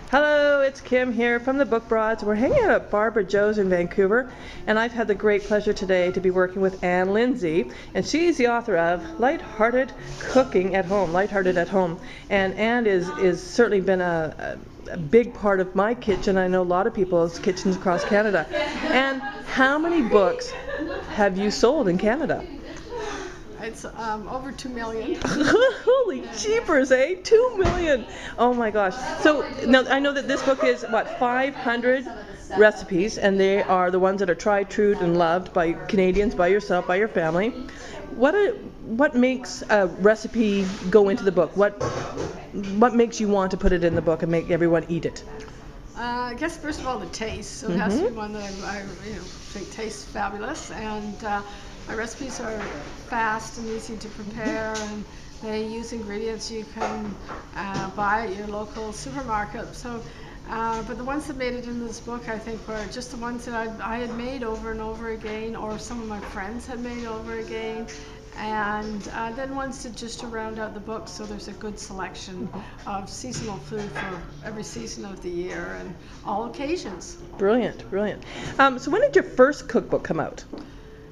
Hello, it's Kim here from the Book Broads. We're hanging out at Barbara Joe's in Vancouver, and I've had the great pleasure today to be working with Lindsay, and she's the author of Lighthearted Cooking at Home, Lighthearted at Home. And Anne is certainly been a big part of my kitchen. I know a lot of people's kitchens across Canada. And how many books have you sold in Canada? It's over 2 million. Holy jeepers, eh? 2 million. Oh my gosh. So now I know that this book is, what, 500 recipes, and they are the ones that are tried, true, and loved by Canadians, by yourself, by your family. What makes a recipe go into the book? What makes you want to put it in the book and make everyone eat it? I guess first of all the taste. So it has to be one that I think tastes fabulous, and my recipes are fast and easy to prepare, and they use ingredients you can buy at your local supermarket. So, but the ones that made it in this book, I think, were just the ones that I had made over and over again, or some of my friends had made over again. And then ones to round out the book, so there's a good selection of seasonal food for every season of the year and all occasions. Brilliant, brilliant. So when did your first cookbook come out?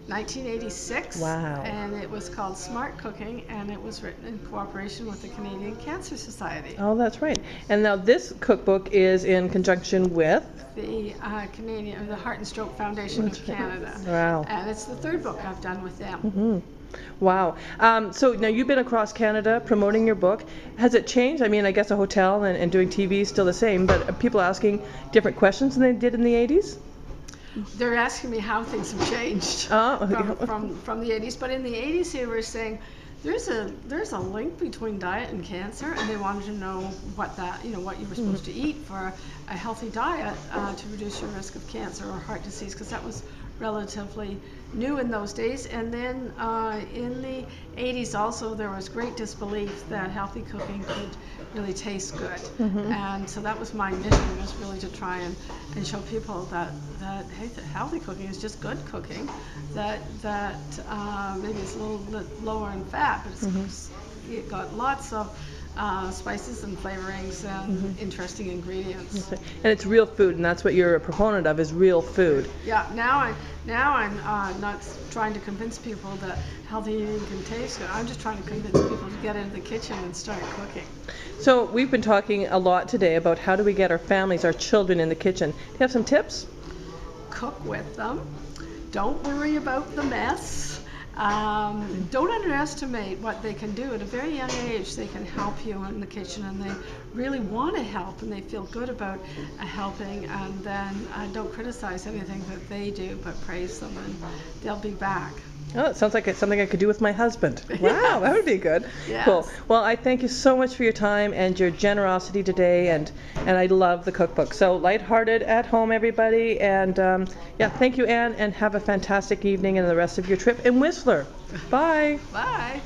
1986. Wow. And it was called Smart Cooking, and it was written in cooperation with the Canadian Cancer Society. Oh, that's right. And now this cookbook is in conjunction with the the Heart and Stroke Foundation of Canada. Wow. And it's the third book I've done with them. Mm-hmm. Wow. So now you've been across Canada promoting your book. Has it changed? I mean, I guess a hotel and doing TV is still the same, but are people asking different questions than they did in the 80s? They're asking me how things have changed from the 80s, but in the 80s they were saying there's a link between diet and cancer, and they wanted to know what you were supposed to eat for a healthy diet to reduce your risk of cancer or heart disease, because that was relatively new in those days. And then in the 80s also there was great disbelief that healthy cooking could really taste good. And so that was my mission, was really to try and show people that hey, that healthy cooking is just good cooking, that maybe it's a little bit lower in fat, but it's got lots of spices and flavorings and interesting ingredients. And it's real food, and that's what you're a proponent of, is real food. Yeah, now I'm not trying to convince people that healthy eating can taste good. I'm just trying to convince people to get into the kitchen and start cooking. So we've been talking a lot today about how do we get our families, our children in the kitchen. Do you have some tips? Cook with them. Don't worry about the mess. Don't underestimate what they can do. At a very young age, they can help you in the kitchen, and they really want to help, and they feel good about helping. And then don't criticize anything that they do, but praise them, and they'll be back. Oh, it sounds like it's something I could do with my husband. Wow, that would be good. Yes. Cool. Well, I thank you so much for your time and your generosity today, and I love the cookbook. So, Lighthearted at Home, everybody, and yeah, thank you, Anne, and have a fantastic evening and the rest of your trip in Whistler. Bye. Bye.